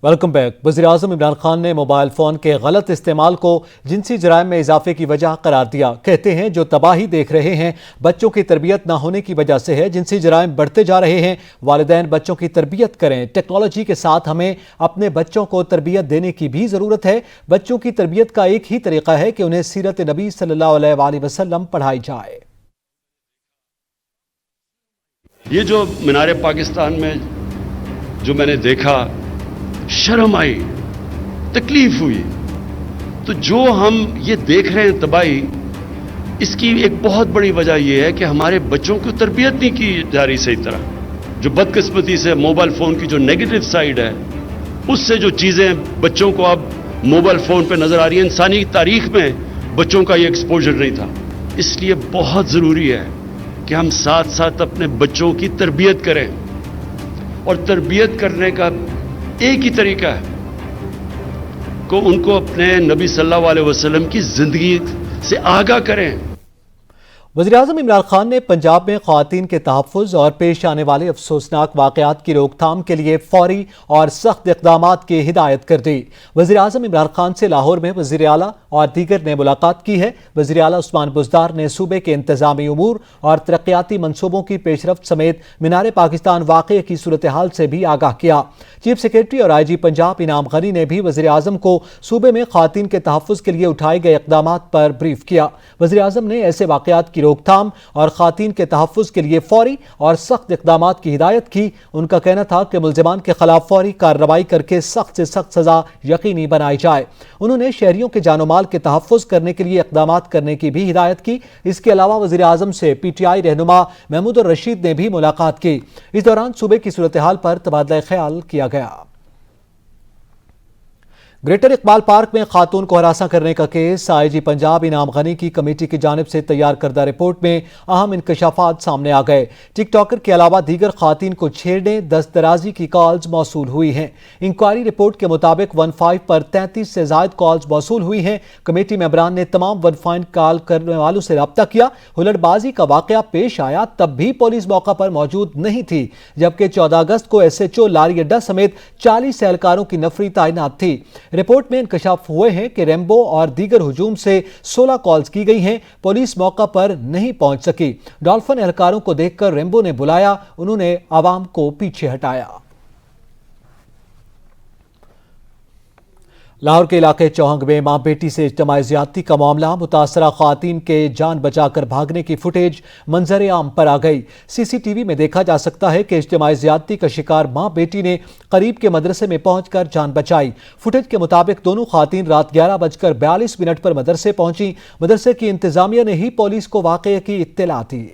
Welcome back. وزیراعظم عمران خان نے mobile phone کے غلط استعمال کو جنسی جرائم میں اضافے کی وجہ قرار دیا۔ کہتے ہیں جو تباہی دیکھ رہے ہیں بچوں کی تربیت نہ ہونے کی وجہ سے ہے۔ جنسی جرائم بڑھتے جا رہے ہیں، والدین بچوں کی تربیت کریں۔ ٹیکنالوجی کے ساتھ ہمیں اپنے بچوں کو تربیت دینے کی بھی ضرورت ہے۔ بچوں کی تربیت کا ایک ہی طریقہ ہے کہ انہیں سیرت نبی صلی اللہ علیہ وآلہ وسلم پڑھائی جائے۔ یہ جو مینار پاکستان میں جو میں نے دیکھا، شرم آئی، تکلیف ہوئی، تو جو ہم یہ دیکھ رہے ہیں تباہی، اس کی ایک بہت بڑی وجہ یہ ہے کہ ہمارے بچوں کو تربیت نہیں کی جا رہی صحیح طرح۔ جو بدقسمتی سے موبائل فون کی جو نیگیٹو سائیڈ ہے، اس سے جو چیزیں بچوں کو اب موبائل فون پہ نظر آ رہی ہیں، انسانی تاریخ میں بچوں کا یہ ایکسپوجر نہیں تھا۔ اس لیے بہت ضروری ہے کہ ہم ساتھ ساتھ اپنے بچوں کی تربیت کریں، اور تربیت کرنے کا ایک ہی طریقہ ہے کہ ان کو اپنے نبی صلی اللہ علیہ وسلم کی زندگی سے آگاہ کریں۔ وزیراعظم عمران خان نے پنجاب میں خواتین کے تحفظ اور پیش آنے والے افسوسناک واقعات کی روک تھام کے لیے فوری اور سخت اقدامات کی ہدایت کر دی۔ وزیراعظم عمران خان سے لاہور میں وزیر اعلیٰ اور دیگر نے ملاقات کی ہے۔ وزیر اعلیٰ عثمان بزدار نے صوبے کے انتظامی امور اور ترقیاتی منصوبوں کی پیش رفت سمیت مینار پاکستان واقعے کی صورتحال سے بھی آگاہ کیا۔ چیف سیکریٹری اور آئی جی پنجاب انعام غنی نے بھی وزیر اعظم کو صوبے میں خواتین کے تحفظ کے لیے اٹھائے گئے اقدامات پر بریف کیا۔ وزیر اعظم نے ایسے واقعات کی روک تھام اور خواتین کے تحفظ کے لیے فوری اور سخت اقدامات کی ہدایت کی۔ ان کا کہنا تھا کہ ملزمان کے خلاف فوری کارروائی کر کے سخت سے سخت سزا یقینی بنائی جائے۔ انہوں نے شہریوں کے جان و مال کے تحفظ کرنے کے لیے اقدامات کرنے کی بھی ہدایت کی۔ اس کے علاوہ وزیر اعظم سے پی ٹی آئی رہنما محمود الرشید نے بھی ملاقات کی۔ اس دوران صوبے کی صورتحال پر تبادلہ خیال کیا گیا۔ گریٹر اقبال پارک میں خاتون کو ہراساں کرنے کا کیس، آئی جی پنجاب انعام غنی کی کمیٹی کی جانب سے تیار کردہ رپورٹ میں اہم انکشافات سامنے آ گئے۔ ٹک ٹاکر کے علاوہ دیگر خواتین کو چھیڑنے، دست درازی کی کالز موصول ہوئی ہیں۔ انکوائری رپورٹ کے مطابق 15 پر 33 سے زائد کالز موصول ہوئی ہیں۔ کمیٹی ممبران نے تمام 15 کال کرنے والوں سے رابطہ کیا۔ ہلڑ بازی کا واقعہ پیش آیا تب بھی پولیس موقع پر موجود نہیں تھی، جبکہ 14 اگست کو ایس ایچ او لاری اڈا سمیت 40 اہلکاروں کی نفری تعینات تھی۔ رپورٹ میں انکشاف ہوئے ہیں کہ ریمبو اور دیگر ہجوم سے 16 کالز کی گئی ہیں۔ پولیس موقع پر نہیں پہنچ سکی۔ ڈالفن اہلکاروں کو دیکھ کر ریمبو نے بلایا، انہوں نے عوام کو پیچھے ہٹایا۔ لاہور کے علاقے چوہنگ میں ماں بیٹی سے اجتماعی زیادتی کا معاملہ، متاثرہ خواتین کے جان بچا کر بھاگنے کی فوٹیج منظر عام پر آ گئی۔ سی سی ٹی وی میں دیکھا جا سکتا ہے کہ اجتماعی زیادتی کا شکار ماں بیٹی نے قریب کے مدرسے میں پہنچ کر جان بچائی۔ فوٹیج کے مطابق دونوں خواتین رات 11:42 پر مدرسے پہنچی۔ مدرسے کی انتظامیہ نے ہی پولیس کو واقعے کی اطلاع دی۔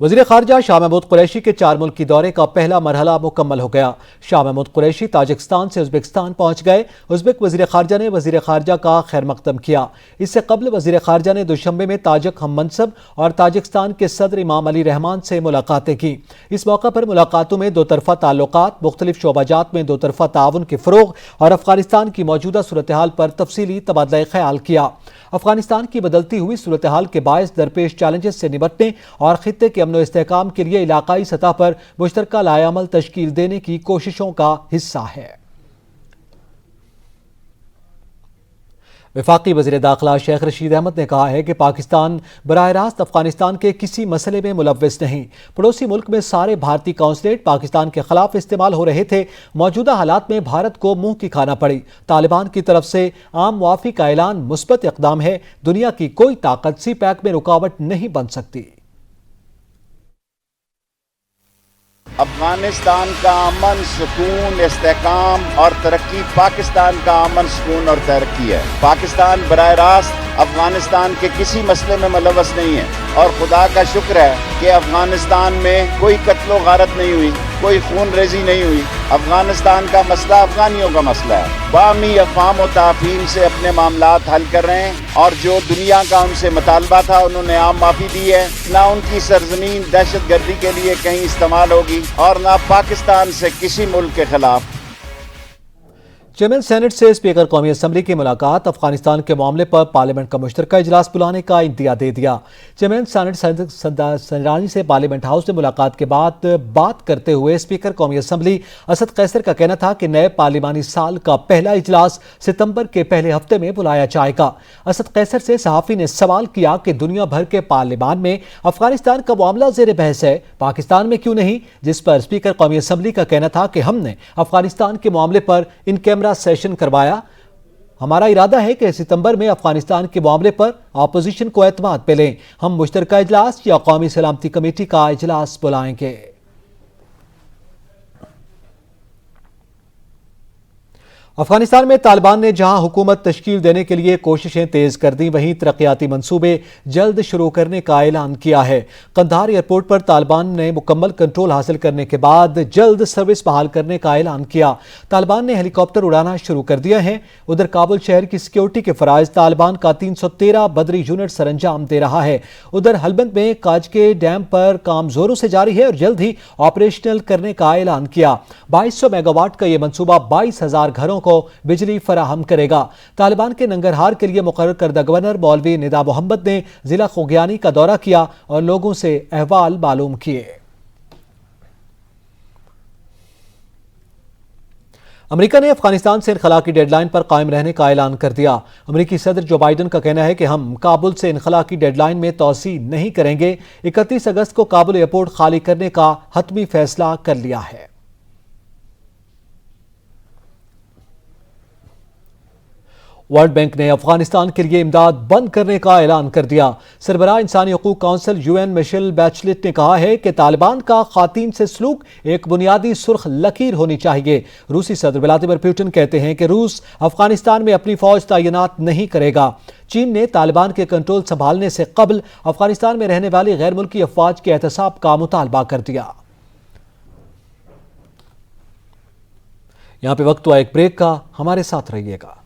وزیر خارجہ شاہ محمود قریشی کے 4 ملکی دورے کا پہلا مرحلہ مکمل ہو گیا۔ شاہ محمود قریشی تاجکستان سے ازبکستان پہنچ گئے۔ ازبک وزیر خارجہ نے وزیر خارجہ کا خیر مقدم کیا۔ اس سے قبل وزیر خارجہ نے دوشنبے میں تاجک ہم منصب اور تاجکستان کے صدر امام علی رحمان سے ملاقاتیں کی۔ اس موقع پر ملاقاتوں میں دو طرفہ تعلقات، مختلف شعبہ جات میں دو طرفہ تعاون کے فروغ اور افغانستان کی موجودہ صورتحال پر تفصیلی تبادلہ خیال کیا۔ افغانستان کی بدلتی ہوئی صورتحال کے باعث درپیش چیلنجز سے نمٹنے اور خطے کے امن و استحکام کے لیے علاقائی سطح پر مشترکہ لائحہ عمل تشکیل دینے کی کوششوں کا حصہ ہے۔ وفاقی وزیر داخلہ شیخ رشید احمد نے کہا ہے کہ پاکستان براہ راست افغانستان کے کسی مسئلے میں ملوث نہیں۔ پڑوسی ملک میں سارے بھارتی قونصلیٹ پاکستان کے خلاف استعمال ہو رہے تھے۔ موجودہ حالات میں بھارت کو منہ کی کھانا پڑی۔ طالبان کی طرف سے عام معافی کا اعلان مثبت اقدام ہے۔ دنیا کی کوئی طاقت سی پیک میں رکاوٹ نہیں بن سکتی۔ افغانستان کا امن، سکون، استحکام اور ترقی پاکستان کا امن، سکون اور ترقی ہے۔ پاکستان براہ راست افغانستان کے کسی مسئلے میں ملوث نہیں ہے، اور خدا کا شکر ہے کہ افغانستان میں کوئی قتل و غارت نہیں ہوئی، کوئی خون ریزی نہیں ہوئی۔ افغانستان کا مسئلہ افغانیوں کا مسئلہ ہے۔ باہمی افہام و تفہیم سے اپنے معاملات حل کر رہے ہیں، اور جو دنیا کا ان سے مطالبہ تھا انہوں نے عام معافی دی ہے۔ نہ ان کی سرزمین دہشت گردی کے لیے کہیں استعمال ہوگی، اور نہ پاکستان سے کسی ملک کے خلاف۔ چیئرمین سینٹ سے اسپیکر قومی اسمبلی کی ملاقات، افغانستان کے معاملے پر پارلیمنٹ کا مشترکہ اجلاس بلانے کا انتیا دے دیا۔ چیئرمین سینٹ سنجرانی سے پارلیمنٹ ہاؤس میں ملاقات کے بعد بات کرتے ہوئے اسپیکر قومی اسمبلی اسد قیصر کا کہنا تھا کہ نئے پارلیمانی سال کا پہلا اجلاس ستمبر کے پہلے ہفتے میں بلایا جائے گا۔ اسد قیصر سے صحافی نے سوال کیا کہ دنیا بھر کے پارلیمان میں افغانستان کا معاملہ زیر بحث ہے، پاکستان میں کیوں نہیں؟ جس پر اسپیکر قومی اسمبلی کا کہنا تھا کہ ہم نے افغانستان کے معاملے پر ان کیمرہ سیشن کروایا۔ ہمارا ارادہ ہے کہ ستمبر میں افغانستان کے معاملے پر اپوزیشن کو اعتماد پہ لیں، ہم مشترکہ اجلاس یا قومی سلامتی کمیٹی کا اجلاس بلائیں گے۔ افغانستان میں طالبان نے جہاں حکومت تشکیل دینے کے لیے کوششیں تیز کر دیں، وہیں ترقیاتی منصوبے جلد شروع کرنے کا اعلان کیا ہے۔ قندھار ایئرپورٹ پر طالبان نے مکمل کنٹرول حاصل کرنے کے بعد جلد سروس بحال کرنے کا اعلان کیا۔ طالبان نے ہیلی کاپٹر اڑانا شروع کر دیا ہے۔ ادھر کابل شہر کی سیکیورٹی کے فرائض طالبان کا 313 بدری یونٹ سر انجام دے رہا ہے۔ ادھر ہلبند میں کاجکے ڈیم پر کام زوروں سے جاری ہے اور جلد ہی آپریشنل کرنے کا اعلان کیا۔ 2200 میگا واٹ کا یہ منصوبہ 22,000 گھروں کو بجلی فراہم کرے گا۔ طالبان کے ننگرہار کے لیے مقرر کردہ گورنر مولوی ندا محمد نے ضلع خوگیانی کا دورہ کیا اور لوگوں سے احوال معلوم کیے۔ امریکہ نے افغانستان سے انخلاء کی ڈیڈ لائن پر قائم رہنے کا اعلان کر دیا۔ امریکی صدر جو بائیڈن کا کہنا ہے کہ ہم کابل سے انخلاء کی ڈیڈ لائن میں توسیع نہیں کریں گے۔ 31 اگست کو کابل ایئرپورٹ خالی کرنے کا حتمی فیصلہ کر لیا ہے۔ ورلڈ بینک نے افغانستان کے لیے امداد بند کرنے کا اعلان کر دیا۔ سربراہ انسانی حقوق کونسل UN میشیل بیچلٹ نے کہا ہے کہ طالبان کا خواتین سے سلوک ایک بنیادی سرخ لکیر ہونی چاہیے۔ روسی صدر ولادیمیر پوٹن کہتے ہیں کہ روس افغانستان میں اپنی فوج تعینات نہیں کرے گا۔ چین نے طالبان کے کنٹرول سنبھالنے سے قبل افغانستان میں رہنے والی غیر ملکی افواج کے احتساب کا مطالبہ کر دیا۔ یہاں پہ وقت ہوا ایک بریک کا، ہمارے ساتھ رہیے گا۔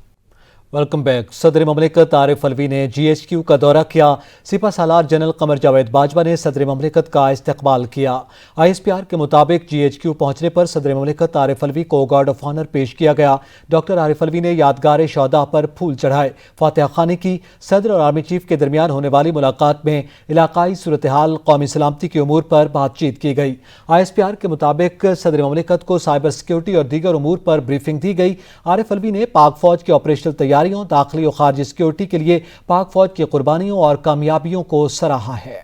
Welcome back. صدر مملکت عارف الوی نے GHQ کا دورہ کیا۔ سپہ سالار جنرل قمر جاوید باجوہ نے صدر مملکت کا استقبال کیا۔ ISPR کے مطابق GHQ پہنچنے پر صدر مملکت عارف الوی کو گارڈ آف آنر پیش کیا گیا۔ ڈاکٹر عارف الوی نے یادگار شہداء پر پھول چڑھائے، فاتحہ خوانی کی۔ صدر اور آرمی چیف کے درمیان ہونے والی ملاقات میں علاقائی صورتحال، قومی سلامتی کے امور پر بات چیت کی گئی۔ ISPR کے مطابق صدر مملکت کو سائبر سیکیورٹی اور دیگر امور پر بریفنگ دی گئی۔ عارف الوی نے پاک فوج کی آپریشنل تیاریوں، داخلی اور خارجی سیکیورٹی کے لیے پاک فوج کی قربانیوں اور کامیابیوں کو سراہا ہے۔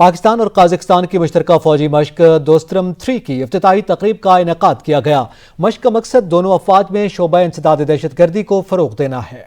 پاکستان اور قازقستان کی مشترکہ فوجی مشق دوسترم 3 کی افتتاحی تقریب کا انعقاد کیا گیا۔ مشق کا مقصد دونوں افواج میں شعبہ انسداد دہشت گردی کو فروغ دینا ہے۔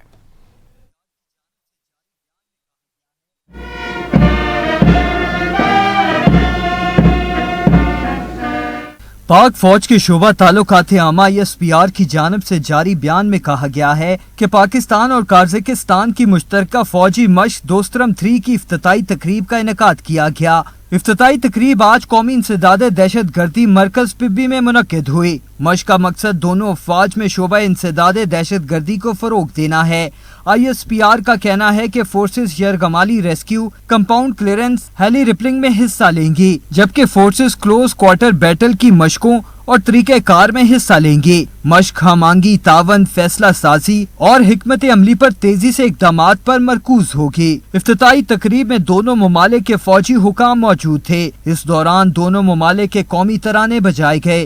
پاک فوج کے شعبہ تعلقات عامہ ISPR کی جانب سے جاری بیان میں کہا گیا ہے کہ پاکستان اور قازقستان کی مشترکہ فوجی مشق دوسترم 3 کی افتتاحی تقریب کا انعقاد کیا گیا۔ افتتاحی تقریب آج قومی انسداد دہشت گردی مرکز پبی میں منعقد ہوئی۔ مشق کا مقصد دونوں افواج میں شعبہ انسداد دہشت گردی کو فروغ دینا ہے۔ ISPR کا کہنا ہے کہ فورسز یرغمالی ریسکیو، کمپاؤنڈ کلیئرنس، ہیلی ریپلنگ میں حصہ لیں گی، جبکہ فورسز کلوز کوارٹر بیٹل کی مشقوں اور طریقہ کار میں حصہ لیں گے۔ مشق ہم آہنگی، تعاون، فیصلہ سازی اور حکمت عملی پر تیزی سے اقدامات پر مرکوز ہوگی۔ افتتاحی تقریب میں دونوں ممالک کے فوجی حکام موجود تھے۔ اس دوران دونوں ممالک کے قومی ترانے بجائے گئے۔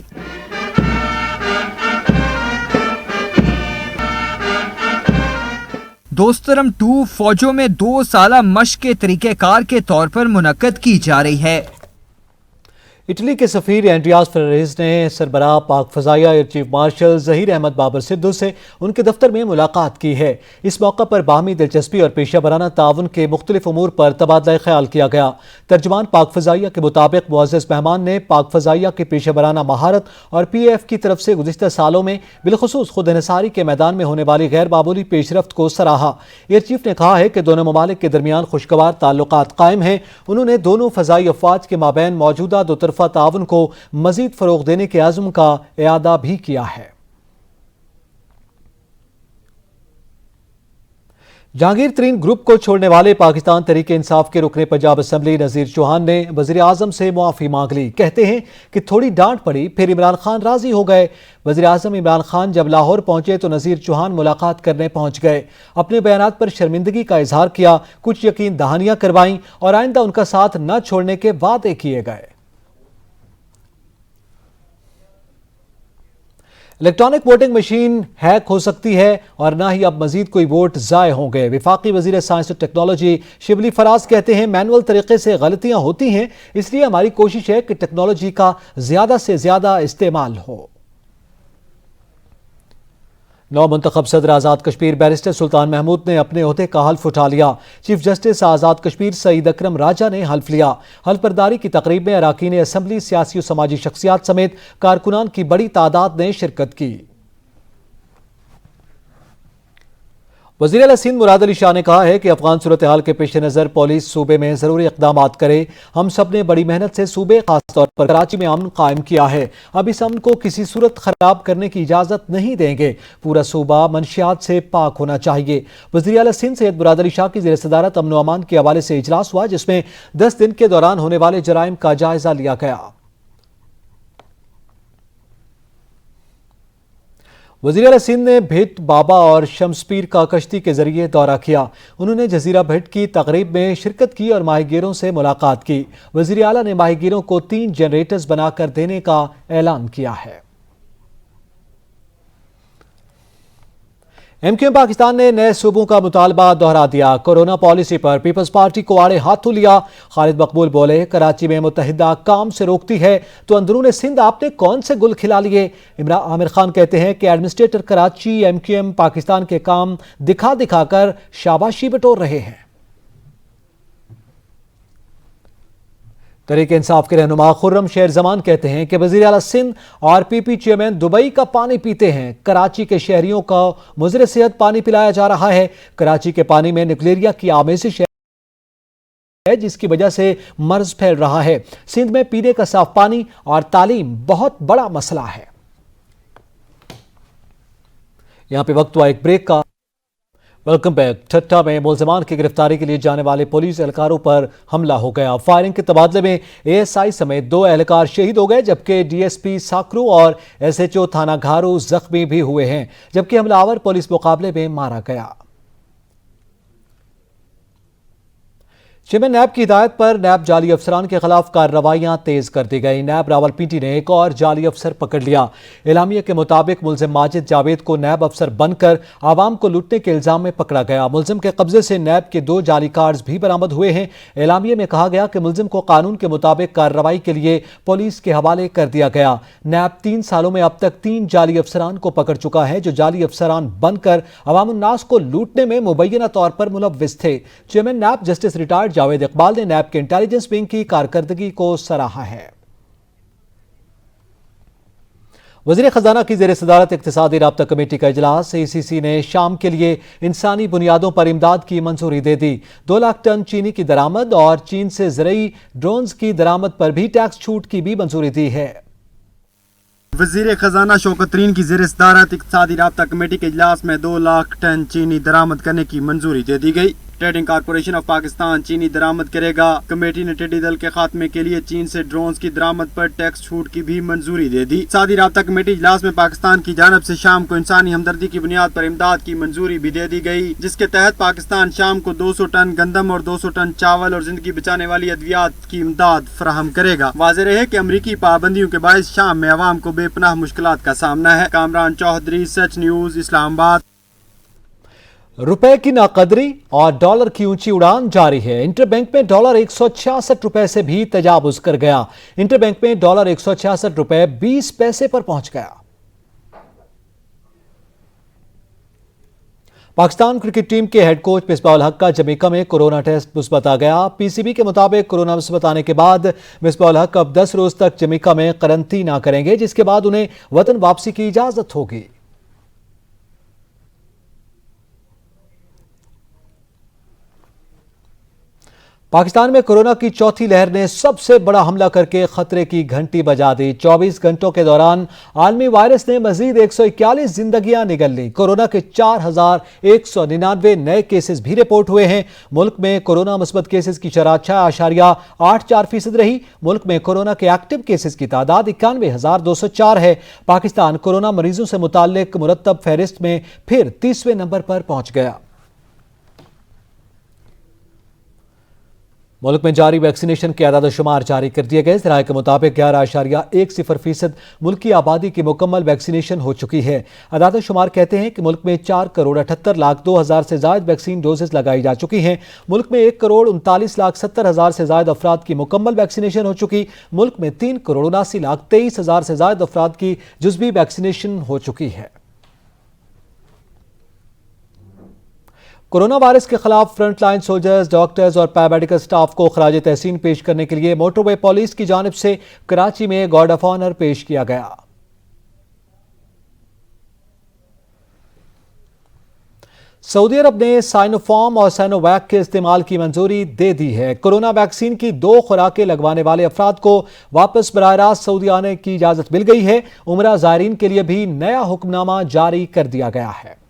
دوسترم 2 فوجوں میں 2 سالہ مشق کے طریقہ کار کے طور پر منعقد کی جا رہی ہے۔ اٹلی کے سفیر اینڈریاس فریریز نے سربراہ پاک فضائیہ air chief marshal Zaheer Ahmed Babar Sidhu سے ان کے دفتر میں ملاقات کی ہے۔ اس موقع پر باہمی دلچسپی اور پیشہ ورانہ تعاون کے مختلف امور پر تبادلہ خیال کیا گیا۔ ترجمان پاک فضائیہ کے مطابق معزز مہمان نے پاک فضائیہ کے پیشہ ورانہ مہارت اور PAF کی طرف سے گزشتہ سالوں میں بالخصوص خود انحصاری کے میدان میں ہونے والی غیر معمولی پیش رفت کو سراہا۔ ایئر چیف نے کہا ہے کہ دونوں ممالک کے درمیان خوشگوار تعلقات قائم ہیں۔ انہوں نے دونوں فضائی افواج کے مابین موجودہ دو طرفہ تعاون کو مزید فروغ دینے کے عزم کا اعادہ بھی کیا ہے۔ जहांगीर तरीन ग्रुप को छोड़ने वाले पाकिस्तान तहरीक इंसाफ के रुकने पंजाब असम्बली नज़ीर चौहान ने वज़ीर आज़म से मुआफ़ी मांग ली। कहते हैं कि थोड़ी डांट पड़ी, फिर इमरान खान राजी हो गए। वज़ीर आज़म इमरान खान जब लाहौर पहुंचे तो नज़ीर चौहान मुलाकात करने पहुंच गए। अपने बयानात पर शर्मिंदगी का इजहार किया, कुछ यकीन दहानियां करवाईं और आइंदा उनका साथ न छोड़ने के वादे किए गए। इलेक्ट्रॉनिक वोटिंग मशीन हैक हो सकती है और ना ही अब मजीद कोई वोट ज़ाय होंगे। वफाकी वजीर साइंस और टेक्नोलॉजी शिबली फराज कहते हैं, मैनुअल तरीके से गलतियां होती हैं, इसलिए हमारी कोशिश है कि टेक्नोलॉजी का ज्यादा से ज्यादा इस्तेमाल हो। नौ मुंतखब सदर आज़ाद कश्मीर बैरिस्टर सुल्तान महमूद ने अपने ओहदे का हल्फ उठा लिया। चीफ जस्टिस आज़ाद कश्मीर सईद अकरम राजा ने हल्फ लिया। हल्फ बर्दारी की तकरीब में अराकीन असम्बली, सियासी और समाजी शख्सियात समेत कारकुनान की बड़ी तादाद ने शिरकत की। वज़ीर आला सिंध मुराद अली शाह ने कहा है कि अफगान सूरत हाल के पेश नज़र पुलिस सूबे में ज़रूरी इक़दामात करे। हम सब ने बड़ी मेहनत से सूबे खासतौर पर कराची में अमन कायम किया है। अब इस अमन को किसी सूरत खराब करने की इजाज़त नहीं देंगे। पूरा सूबा मनशियात से पाक होना चाहिए। वज़ीर आला सिंध सैयद मुराद अली शाह की ज़ेर सदारत अमन व अमान के हवाले से इजलास हुआ, जिसमें 10 दिन के दौरान होने वाले जराइम का जायजा लिया गया। वज़ीर आला सिंध ने भिट, बाबा और शमसपीर का कश्ती के जरिए दौरा किया। उन्होंने जजीरा भिट की तकरीब में शिरकत की और माहीगीरों से मुलाकात की। वज़ीर आला ने माहीगीरों को 3 जनरेटर्स बनाकर देने का ऐलान किया है। एमक्यूएम पाकिस्तान ने नए सूबों का मुतालबा दोहरा दिया। कोरोना पॉलिसी पर पीपल्स पार्टी को आड़े हाथों लिया। खालिद मकबूल बोले, कराची में मुत्तहिदा काम से रोकती है तो अंदरूने सिंध आपने कौन से गुल खिला लिए। आमिर खान कहते हैं कि एडमिनिस्ट्रेटर कराची एमक्यूएम पाकिस्तान के काम दिखा दिखा कर शाबाशी बटोर रहे हैं। तहरीक इंसाफ के रहनुमा खुर्रम शेर जमान कहते हैं कि वज़ीर आला सिंध और पीपी चेयरमैन दुबई का पानी पीते हैं। कराची के शहरियों को मुज़र सेहत पानी पिलाया जा रहा है। कराची के पानी में न्यूक्लेरिया की आमेजिश है, जिसकी वजह से मर्ज फैल रहा है। सिंध में पीने का साफ पानी और तालीम बहुत बड़ा मसला है। यहां पे वक्त हुआ एक ब्रेक का। Welcome back. ठट्टा में मुलजमान की गिरफ्तारी के लिए जाने वाले पुलिस एहलकारों पर हमला हो गया। फायरिंग के तबादले में एएसआई समेत 2 एहलकार शहीद हो गए, जबकि डीएसपी साकरू और एसएचओ थाना घारू जख्मी भी हुए हैं, जबकि हमलावर पुलिस मुकाबले में मारा गया। चेयरमैन नैब की हिदायत पर नैब जाली अफसरान के खिलाफ कार्रवाइयां तेज कर दी गई। नैब रावलपिंडी ने एक और जाली अफसर पकड़ लिया। एलामिया के मुताबिक मुलजिम माजिद जावेद को नैब अफसर बनकर आवाम को लूटने के इल्जाम में पकड़ा गया। मुलजिम के कब्जे से नैब के 2 जाली कार्ड्स भी बरामद हुए हैं। एलामिया में कहा गया कि मुलजिम को कानून के मुताबिक कार्रवाई के लिए पुलिस के हवाले कर दिया गया। नैब 3 सालों में अब तक 3 जाली अफसरान को पकड़ चुका है, जो जाली अफसरान बनकर अवामुन्नास को लूटने में मुबैना तौर पर मुलव्विस थे। Chairman NAB justice retired Javed Iqbal ने नैब के इंटेलिजेंस विंग की कारकर्दगी को सराहा है। वज़ीर खजाना की ज़ेर सदारत इक्तिसादी राब्ता कमेटी का इजलास। ईसीसी ने शाम के लिए इंसानी बुनियादों पर इमदाद की मंजूरी दे दी। 2 लाख टन चीनी की दरामद और चीन से ज़रई ड्रोन्स की दरामद पर भी टैक्स छूट की भी मंजूरी दी है। वज़ीर खजाना शौकत तरीन की ज़ेर सदारत इक्तिसादी राब्ता कमेटी के इजलास में 2 लाख टन चीनी दरामद करने की मंजूरी दे दी गई। ट्रेडिंग कॉर्पोरेशन ऑफ पाकिस्तान चीनी दरामद करेगा। कमेटी ने टिड्डी दल के खात्मे के लिए चीन से ड्रोन्स की दरामद पर टैक्स छूट की भी मंजूरी दे दी। इक्तिसादी राब्ता कमेटी इजलास में पाकिस्तान की जानब से शाम को इंसानी हमदर्दी की बुनियाद पर इमदाद की मंजूरी भी दे दी गई, जिसके तहत पाकिस्तान शाम को 200 टन गंदम और 200 टन चावल और जिंदगी बचाने वाली अद्वियात की इमदाद फराहम करेगा। वाज़ेह रहे कि अमरीकी पाबंदियों के बायस शाम में अवाम को बेपनाह मुश्किलात का सामना है। कामरान चौधरी, सच न्यूज, इस्लामाबाद। रुपए की नाकदरी और डॉलर की ऊंची उड़ान जारी है। इंटरबैंक में डॉलर 166 रुपए से भी तजावुज कर गया। इंटरबैंक में डॉलर 166 रुपए 20 पैसे पर पहुंच गया। पाकिस्तान क्रिकेट टीम के हेड कोच मिसबाह उल हक का जमैका में कोरोना टेस्ट मुस्बत आ गया। पीसीबी के मुताबिक कोरोना मुस्बत आने के बाद मिसबाह उल हक अब 10 रोज तक जमैका में करंतना करेंगे, जिसके बाद उन्हें वतन वापसी की इजाजत होगी। पाकिस्तान में कोरोना की चौथी लहर ने सबसे बड़ा हमला करके खतरे की घंटी बजा दी। 24 घंटों के दौरान आलमी वायरस ने मजीद 141 जिंदगियां निगल ली। कोरोना के 4199 नए केसेस भी रिपोर्ट हुए हैं। मुल्क में कोरोना मुस्बत केसेस की शरह 6.84% रही। मुल्क में कोरोना के एक्टिव केसेस की तादाद 91,204 है। पाकिस्तान कोरोना मरीजों से मुताल्लिक मुरतब फहरिस्त में फिर 30वें नंबर पर पहुंच गया। मुल्क में जारी वैक्सीनेशन के आदाद शुमार जारी कर दिए गए। ज़राए के मुताबिक 11.10% मुल्क की आबादी की मुकम्मल वैक्सीनेशन हो चुकी है। आदाद शुमार कहते हैं कि मुल्क में 4,78,02,000 से ज़ायद वैक्सीन डोजेस लगाई जा चुकी हैं। मुल्क में 1,39,70,000 से ज़ायद अफराद की मुकम्मल वैक्सीनेशन हो चुकी। मुल्क में 3,79,23,000 से ज़ायद अफराद की जुज़वी वैक्सीनेशन हो चुकी है। कोरोना वायरस के खिलाफ फ्रंट लाइन सोल्जर्स, डॉक्टर्स और पैरामेडिकल स्टाफ को खराज तहसीन पेश करने के लिए मोटरवे पुलिस की जानिब से कराची में गार्ड ऑफ ऑनर पेश किया गया। सऊदी अरब ने साइनोफार्म और साइनोवैक के इस्तेमाल की मंजूरी दे दी है। कोरोना वैक्सीन की 2 खुराकें लगवाने वाले अफराद को वापस बराह रास्त सऊदी आने की इजाजत मिल गई है। उमरा ज़ायरीन के लिए भी नया हुक्मनामा जारी कर दिया गया है।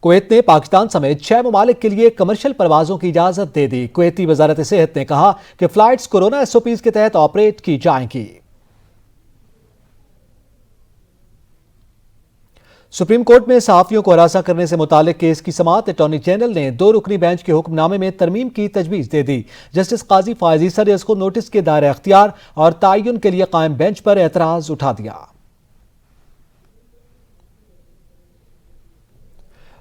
कुवैत ने पाकिस्तान समेत 6 ममालिक के लिए कमर्शियल परवाजों की इजाजत दे दी। कुवैती वजारत सेहत ने कहा कि फ्लाइट्स कोरोना SOPs के तहत ऑपरेट की जाएंगी। सुप्रीम कोर्ट में सहाफियों को हरासा करने से मुतालिक केस की समाअत अटॉर्नी जनरल ने 2 रुकनी बेंच के हुक्मनामे में तरमीम की तजवीज़ दे दी। जस्टिस काजी फायज ईसा ने इसको नोटिस के दायरे अख्तियार और तयन के लिए कायम बेंच पर एतराज उठा दिया।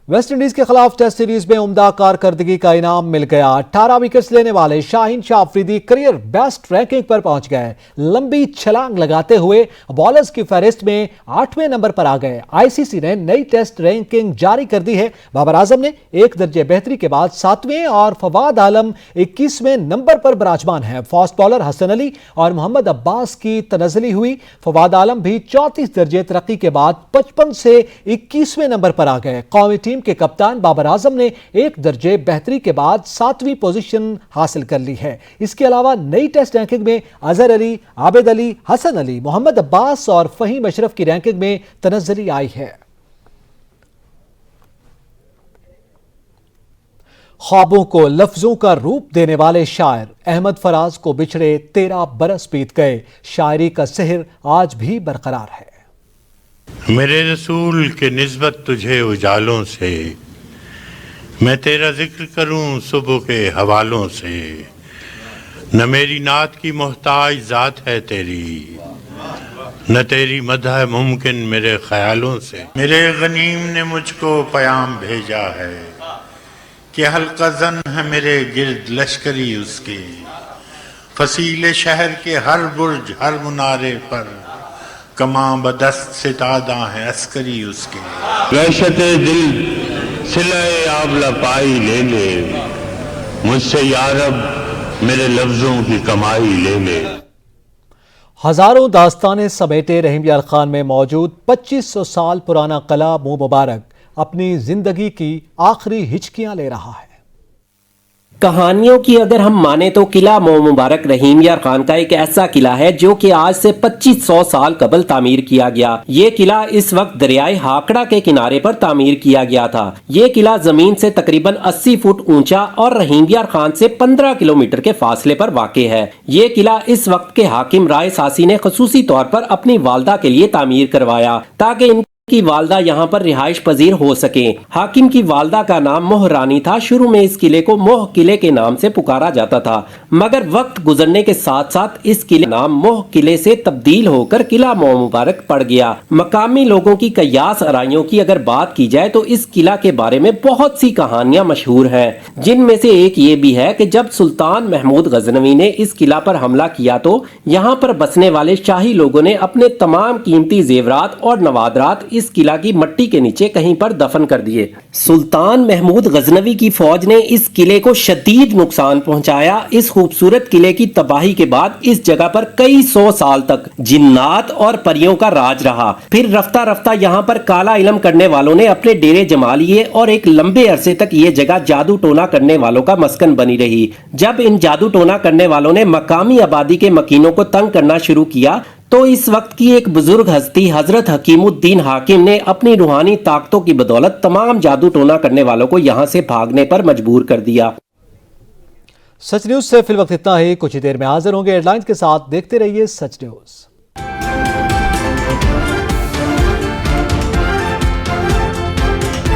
वेस्ट इंडीज के खिलाफ टेस्ट सीरीज में उम्दा कारकर्दगी का इनाम मिल गया। 18 विकेट्स लेने वाले Shaheen Shah Afridi career best ranking पर पहुंच गए। लंबी छलांग लगाते हुए बॉलर्स की फहरिस्त में 8वें नंबर पर आ गए। आईसीसी ने नई टेस्ट रैंकिंग जारी कर दी है। बाबर आजम ने 1 दर्जे बेहतरी के बाद 7वें और फवाद आलम 21वें नंबर पर विराजमान है। फास्ट बॉलर हसन अली और मोहम्मद अब्बास की तनज़ली हुई। फवाद आलम भी 34 दर्जे तरक्की के बाद 55 से 21वें नंबर पर आ गए। कौमी टीम के कप्तान बाबर आजम ने 1 दर्जे बेहतरी के बाद 7वीं पोजीशन हासिल कर ली है। इसके अलावा नई टेस्ट रैंकिंग में अजहर अली, आबिद अली, हसन अली, मोहम्मद अब्बास और फहीम अशरफ की रैंकिंग में तनज़्ज़ुली आई है। ख्वाबों को लफ्जों का रूप देने वाले शायर अहमद फराज को बिछड़े 13 बरस बीत गए। शायरी का सेहर आज भी बरकरार है। मेरे रसूल के निस्बत तुझे उजालों से, मैं तेरा जिक्र करूं सुबह के हवालों से। न मेरी नात की मोहताज ज़ात है तेरी, न तेरी मदह मुमकिन मेरे ख्यालों से। मेरे गनीम ने मुझको पयाम भेजा है कि हल्का जन है मेरे गिर्द लश्करी उसके। फसीले शहर के हर बुर्ज हर मुनारे पर कमां बदस्त सितादा है अस्करी उसके। वहशते दिल सिलाए आबला पाई ले ले, मुझसे यारब मेरे लफ्जों की कमाई ले ले। हजारों दास्तानें समेटे रहीम यार खान में मौजूद 2500 साल पुराना किला मुंह मुबारक अपनी जिंदगी की आखिरी हिचकियां ले रहा है। कहानियों की अगर हम माने तो किला मोह मुबारक रहीम यार खान का एक ऐसा किला है जो कि आज से 2500 साल कबल तामीर किया गया। ये किला इस वक्त दरियाए हाकड़ा के किनारे पर तामीर किया गया था। ये किला जमीन से तकरीबन 80 फुट ऊंचा और रहीम यार खान से 15 किलोमीटर के फासले पर वाक़ है। ये किला इस वक्त के हाकिम राय सासी ने खसूसी तौर पर अपनी वालदा के लिए तामीर करवाया ताकि की वालदा यहाँ पर रिहाइश पजीर हो सके। हाकिम की वालदा का नाम मोह रानी था। शुरू में इस किले को मोह किले के नाम से पुकारा जाता था, मगर वक्त गुजरने के साथ साथ इस किले नाम मोह किले से तब्दील होकर किला मोह मुबारक पड़ गया। मकामी लोगों की कयास आराइयों की अगर बात की जाए तो इस किला के बारे में बहुत सी कहानियां मशहूर हैं, जिनमें से एक ये भी है कि जब सुल्तान महमूद गजनवी ने इस किला पर हमला किया तो यहाँ पर बसने वाले शाही लोगों ने अपने तमाम कीमती जेवरात और नवादरात इस किला की मट्टी के नीचे कहीं पर दफन कर दिए। सुल्तान महमूद गजनवी की फौज ने इस किले को शदीद नुकसान पहुंचाया। इस खूबसूरत किले की तबाही के बाद इस जगह पर कई 100 साल तक जिन्नात और परियों का राज रहा। फिर रफ्ता रफ्ता यहाँ पर काला इल्म करने वालों ने अपने डेरे जमा लिए और एक लंबे अरसे तक ये जगह जादू टोना करने वालों का मस्कन बनी रही। जब इन जादू टोना करने वालों ने मकामी आबादी के मकीनों को तंग करना शुरू किया तो इस वक्त की एक बुजुर्ग हस्ती हजरत हकीमुद्दीन हाकिम ने अपनी रूहानी ताकतों की बदौलत तमाम जादू टोना करने वालों को यहाँ से भागने पर मजबूर कर दिया। सच न्यूज से फिल वक्त इतना ही। कुछ ही देर में हाजिर होंगे हेडलाइंस के साथ। देखते रहिए सच न्यूज।